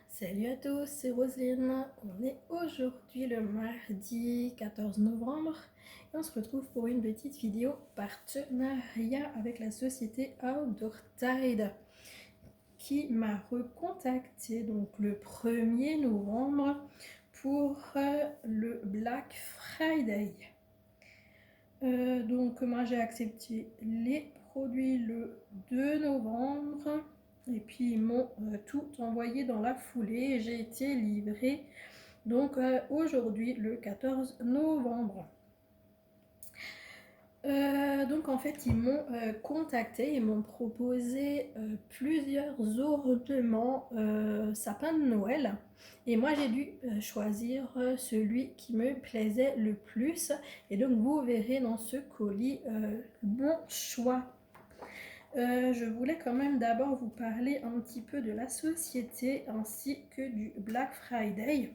Salut à tous, c'est Roselyne. On est aujourd'hui le mardi 14 novembre et on se retrouve pour une petite vidéo partenariat avec la société Outdoor Tide qui m'a recontacté donc le 1er novembre pour le Black Friday. Donc moi j'ai accepté les produits le 2 novembre. Et puis ils m'ont tout envoyé dans la foulée et j'ai été livrée donc aujourd'hui le 14 novembre. Donc en fait ils m'ont contacté, ils m'ont proposé plusieurs ornements sapin de Noël et moi j'ai dû choisir celui qui me plaisait le plus et donc vous verrez dans ce colis mon choix. Je voulais quand même d'abord vous parler un petit peu de la société ainsi que du Black Friday.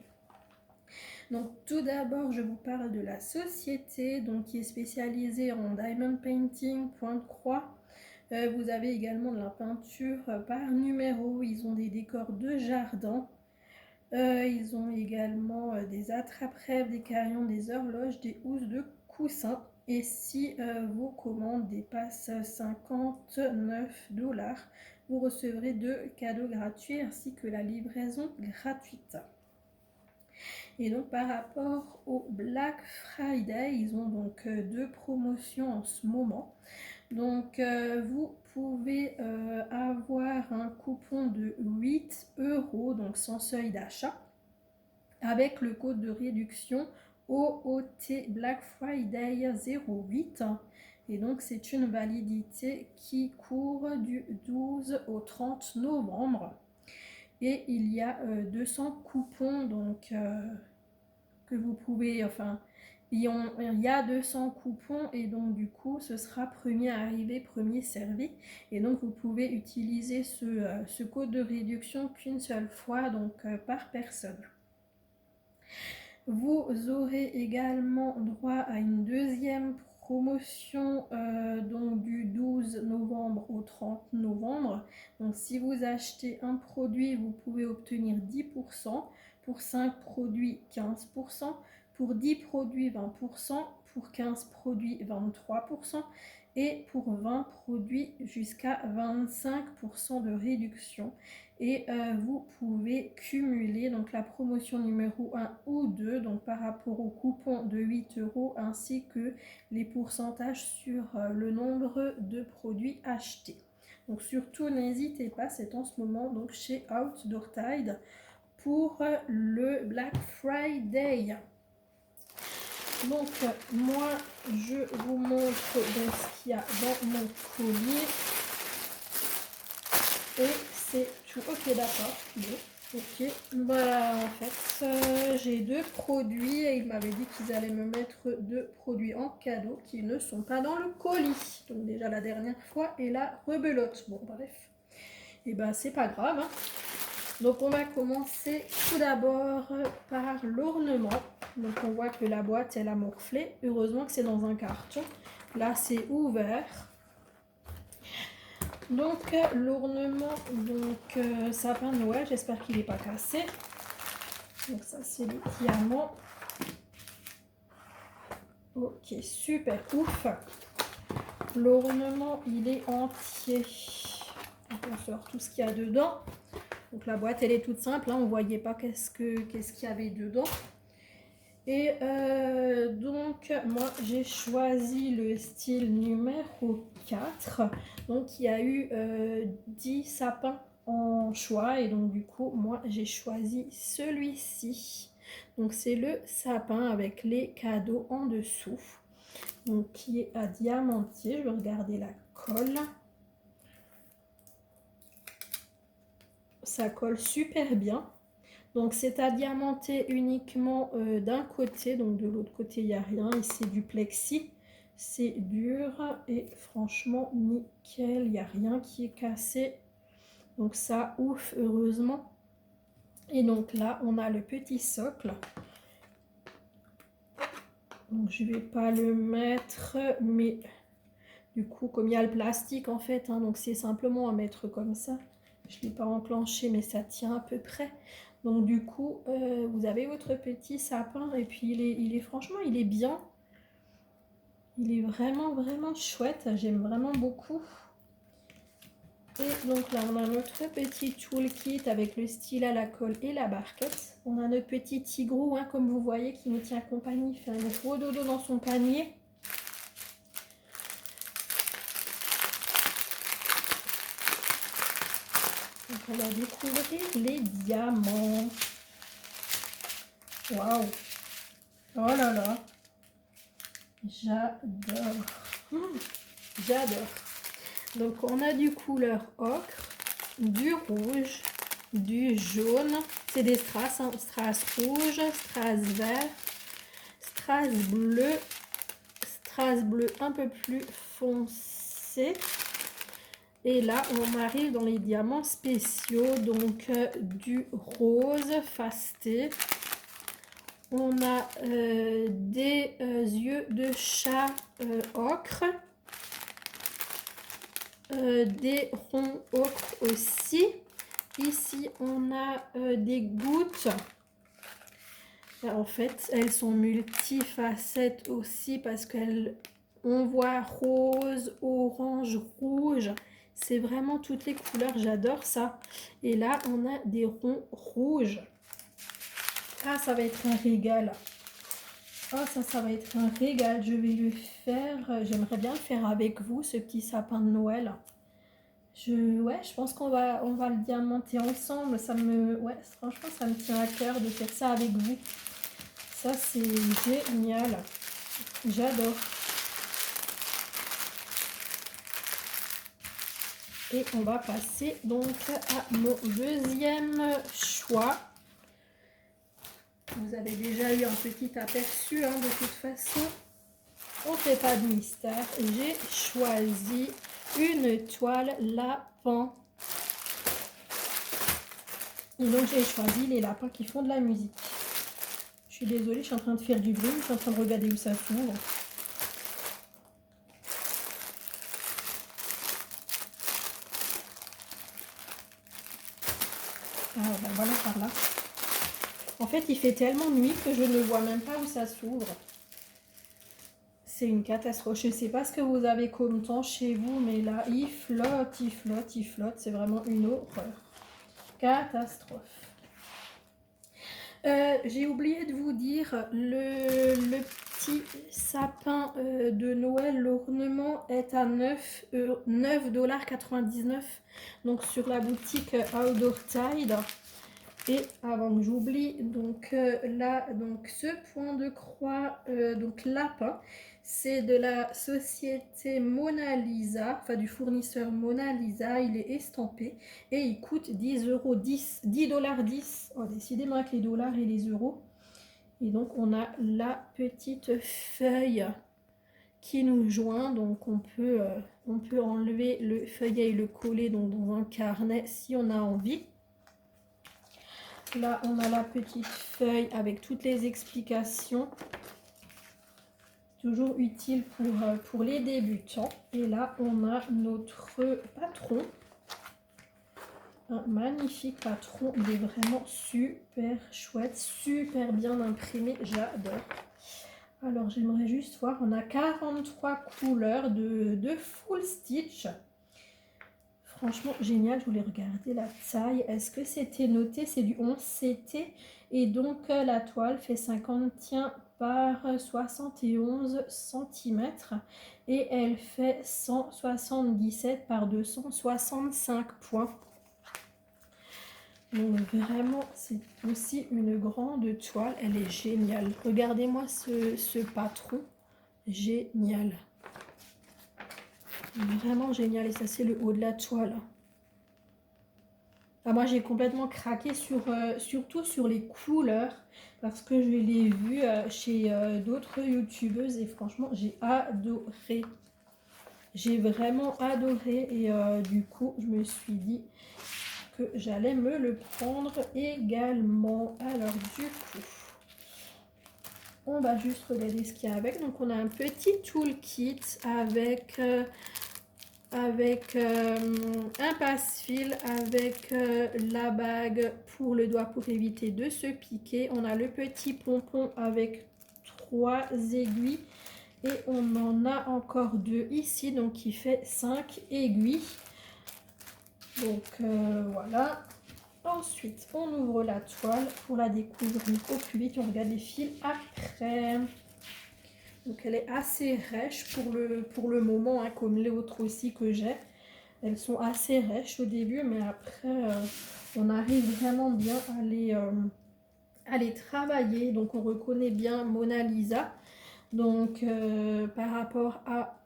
Donc tout d'abord je vous parle de la société donc, qui est spécialisée en diamond painting, point de croix. Vous avez également de la peinture par numéro, ils ont des décors de jardin. Ils ont également des attrape-rêves, des carillons, des horloges, des housses de coussins. Et si vos commandes dépassent 59 $, vous recevrez 2 cadeaux gratuits ainsi que la livraison gratuite. Et donc par rapport au Black Friday, ils ont donc 2 promotions en ce moment. Donc vous pouvez avoir un coupon de 8 €, donc sans seuil d'achat, avec le code de réduction OOT Black Friday 08. Et donc c'est une validité qui court du 12 au 30 novembre. Et il y a 200 coupons donc que vous pouvez, il y a 200 coupons et donc du coup ce sera premier arrivé, premier servi. Et donc vous pouvez utiliser ce code de réduction qu'une seule fois donc par personne. Vous aurez également droit à une deuxième promotion donc du 12 novembre au 30 novembre. Donc si vous achetez un produit, vous pouvez obtenir 10%, pour 5 produits 15%, pour 10 produits 20%, pour 15 produits 23% et pour 20 produits jusqu'à 25% de réduction. Et vous pouvez cumuler donc la promotion numéro 1 ou 2 donc par rapport au coupon de 8 € ainsi que les pourcentages sur le nombre de produits achetés. Donc surtout n'hésitez pas, c'est en ce moment donc chez Outdoor Tide pour le Black Friday. Donc moi je vous montre donc ce qu'il y a dans mon colis. Et c'est tout. Ok, d'accord. Bon, ok. Voilà, en fait, j'ai 2 produits et ils m'avaient dit qu'ils allaient me mettre 2 produits en cadeau qui ne sont pas dans le colis. Donc déjà la dernière fois et la rebelote. Bon, bref. Et ben c'est pas grave. Hein. Donc on va commencer tout d'abord par l'ornement. Donc on voit que la boîte elle a morflé. Heureusement que c'est dans un carton. Là c'est ouvert. Donc l'ornement sapin de Noël, j'espère qu'il n'est pas cassé. Donc ça c'est les diamants. Ok, super, ouf. L'ornement il est entier. Donc on sort tout ce qu'il y a dedans. Donc la boîte elle est toute simple, hein, on ne voyait pas qu'est-ce qu'il y avait dedans. Et donc moi j'ai choisi le style numéro 4. Donc il y a eu 10 sapins en choix et donc du coup moi j'ai choisi celui-ci. Donc c'est le sapin avec les cadeaux en dessous. Donc qui est à diamantier. Je vais regarder la colle. Ça colle super bien. Donc c'est à diamanter uniquement d'un côté, donc de l'autre côté il n'y a rien et c'est du plexi. C'est dur et franchement nickel, il n'y a rien qui est cassé. Donc ça ouf heureusement. Et donc là on a le petit socle. Donc je vais pas le mettre mais du coup comme il y a le plastique en fait, hein, donc c'est simplement à mettre comme ça. Je ne l'ai pas enclenché, mais ça tient à peu près. Donc du coup, vous avez votre petit sapin et puis il est franchement, il est bien. Il est vraiment, vraiment chouette. J'aime vraiment beaucoup. Et donc là, on a notre petit toolkit avec le stylet, la colle et la barquette. On a notre petit tigrou, hein, comme vous voyez, qui nous tient compagnie. Il fait un gros dodo dans son panier. Donc on va découvrir les diamants. Waouh! Oh là là! J'adore! J'adore! Donc on a du couleur ocre, du rouge, du jaune. C'est des strass, hein, strass rouge, strass vert, strass bleu un peu plus foncé. Et là, on arrive dans les diamants spéciaux, donc du rose fasté. On a des yeux de chat ocre, des ronds ocre aussi. Ici, on a des gouttes. En fait, elles sont multifacettes aussi parce qu'on voit rose, orange, rouge. C'est vraiment toutes les couleurs, j'adore ça. Et là, on a des ronds rouges. Ah, ça va être un régal. Ah, ça va être un régal. Je vais le faire. J'aimerais bien le faire avec vous, ce petit sapin de Noël. Ouais, je pense qu'on va le diamanter ensemble. Ouais, franchement, ça me tient à cœur de faire ça avec vous. Ça, c'est génial. J'adore. Et on va passer donc à mon deuxième choix. Vous avez déjà eu un petit aperçu, hein, de toute façon. On ne fait pas de mystère. J'ai choisi une toile lapin. Et donc j'ai choisi les lapins qui font de la musique. Je suis désolée, je suis en train de faire du bruit. Je suis en train de regarder où ça s'ouvre. Ah ben voilà par là. En fait, il fait tellement nuit que je ne vois même pas où ça s'ouvre. C'est une catastrophe. Je ne sais pas ce que vous avez comme temps chez vous, mais là, il flotte, il flotte, il flotte. C'est vraiment une horreur. Catastrophe. J'ai oublié de vous dire, le petit sapin de Noël, l'ornement est à 9,99 $. Donc sur la boutique Outdoor Tide. Et avant que j'oublie, donc là, donc ce point de croix, donc lapin, c'est de la société Mona Lisa, enfin du fournisseur Mona Lisa. Il est estampé et il coûte 10 $. Oh, décidément avec les dollars et les euros. Et donc on a la petite feuille qui nous joint, donc on peut enlever le feuillet et le coller donc dans un carnet si on a envie. Là, on a la petite feuille avec toutes les explications. Toujours utile pour les débutants. Et là, on a notre patron. Un magnifique patron. Il est vraiment super chouette, super bien imprimé. J'adore. Alors, j'aimerais juste voir. On a 43 couleurs de full stitch. Franchement, génial. Je voulais regarder la taille. Est-ce que c'était noté? C'est du 11 CT. Et donc, la toile fait 51 par 71 cm. Et elle fait 177 par 265 points. Donc, vraiment, c'est aussi une grande toile. Elle est géniale. Regardez-moi ce patron. Génial. Vraiment génial. Et ça, c'est le haut de la toile. Ah, moi, j'ai complètement craqué surtout sur les couleurs parce que je l'ai vu chez d'autres youtubeuses et franchement, j'ai adoré. J'ai vraiment adoré et du coup, je me suis dit que j'allais me le prendre également. Alors, du coup, on va juste regarder ce qu'il y a avec. Donc, on a un petit toolkit avec avec un passe-fil, avec la bague pour le doigt pour éviter de se piquer. On a le petit pompon avec 3 aiguilles et on en a encore 2 ici, donc qui fait 5 aiguilles. Donc voilà. Ensuite, on ouvre la toile pour la découvrir au plus vite. On regarde les fils après. Donc elle est assez rêche pour le moment, hein, comme les autres aussi que j'ai. Elles sont assez rêches au début, mais après, on arrive vraiment bien à les travailler. Donc on reconnaît bien Mona Lisa. Donc par rapport à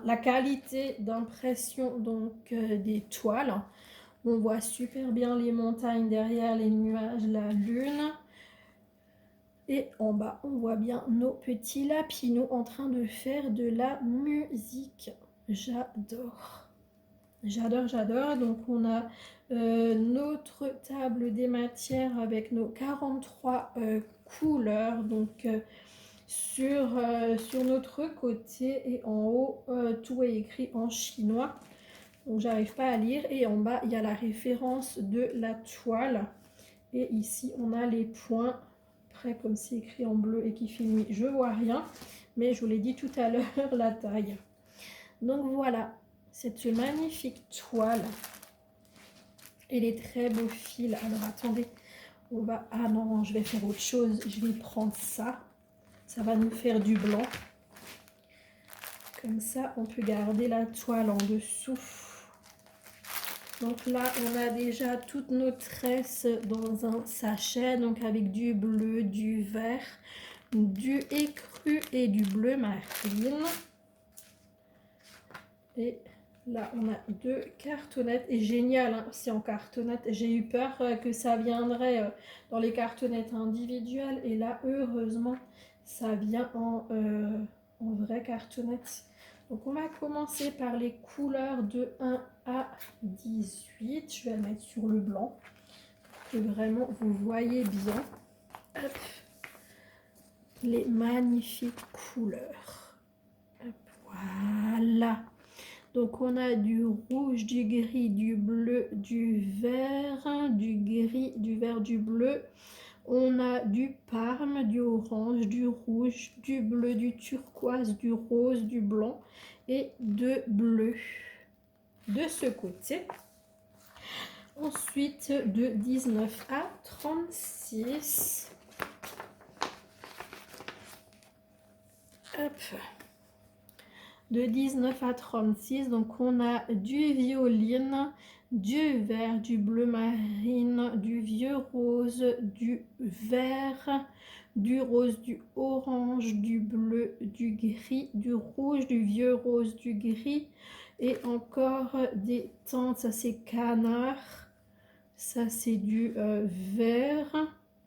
la qualité d'impression des toiles, on voit super bien les montagnes derrière, les nuages, la lune. Et en bas, on voit bien nos petits lapinous en train de faire de la musique. J'adore. J'adore, j'adore. Donc, on a notre table des matières avec nos 43 couleurs. Donc, sur notre côté et en haut, tout est écrit en chinois. Donc, j'arrive pas à lire. Et en bas, il y a la référence de la toile. Et ici, on a les points. Après, comme c'est écrit en bleu et qui finit, je vois rien. Mais je vous l'ai dit tout à l'heure, la taille. Donc voilà, cette magnifique toile. Et les très beaux fils. Alors attendez, on va... Ah non, je vais faire autre chose. Je vais prendre ça. Ça va nous faire du blanc. Comme ça, on peut garder la toile en dessous. Donc là, on a déjà toutes nos tresses dans un sachet, donc avec du bleu, du vert, du écru et du bleu marine. Et là, on a 2 cartonnettes. Et génial, hein, c'est en cartonnette. J'ai eu peur que ça viendrait dans les cartonnettes individuelles. Et là, heureusement, ça vient en vraie cartonnette. Donc on va commencer par les couleurs de 1 à 18. Je vais la mettre sur le blanc pour que vraiment vous voyez bien. Hop. Les magnifiques couleurs. Hop, voilà. Donc on a du rouge, du gris, du bleu, du vert, du gris, du vert, du bleu. On a du parme, du orange, du rouge, du bleu, du turquoise, du rose, du blanc et de bleu de ce côté. Ensuite, de 19 à 36. Hop. De 19 à 36, donc on a du violine, du vert, du bleu marine, du vieux rose, du vert, du rose, du orange, du bleu, du gris, du rouge, du vieux rose, du gris et encore des teintes. Ça c'est canard, ça c'est du vert,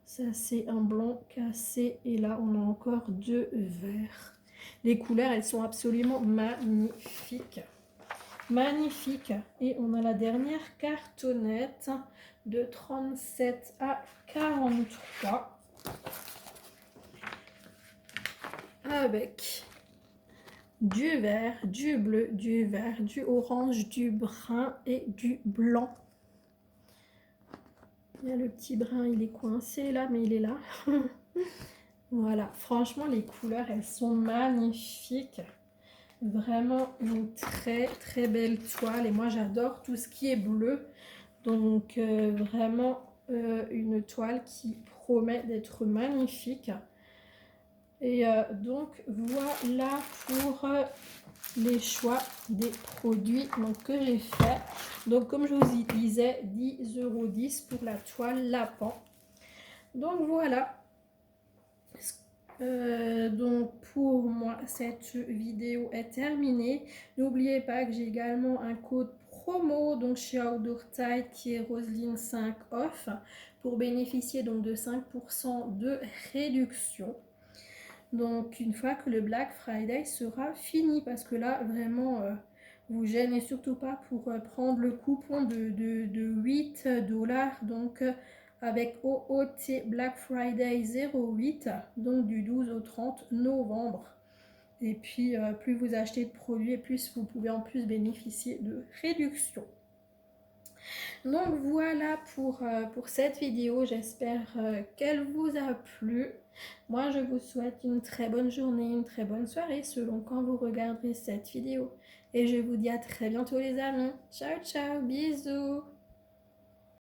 ça c'est un blanc cassé et là on a encore 2 verts. Les couleurs, elles sont absolument magnifiques. Magnifiques. Et on a la dernière cartonnette de 37 à 43. Avec du vert, du bleu, du vert, du orange, du brun et du blanc. Il y a le petit brun, il est coincé là, mais il est là. Voilà, franchement, les couleurs, elles sont magnifiques. Vraiment une très très belle toile. Et moi, j'adore tout ce qui est bleu. Donc, vraiment une toile qui promet d'être magnifique. Et donc, voilà pour les choix des produits que j'ai fait. Donc, comme je vous disais, 10,10 € pour la toile lapin. Donc, voilà. Donc pour moi cette vidéo est terminée. N'oubliez pas que j'ai également un code promo donc chez Outdoor Tide qui est Roseline 5 off pour bénéficier donc de 5% de réduction. Donc une fois que le Black Friday sera fini, parce que là vraiment vous gênez surtout pas pour prendre le coupon de 8 $, donc avec OOT Black Friday 08, donc du 12 au 30 novembre. Et puis, plus vous achetez de produits, et plus vous pouvez en plus bénéficier de réductions. Donc voilà pour cette vidéo, j'espère qu'elle vous a plu. Moi, je vous souhaite une très bonne journée, une très bonne soirée selon quand vous regarderez cette vidéo. Et je vous dis à très bientôt les amis. Ciao, ciao, bisous.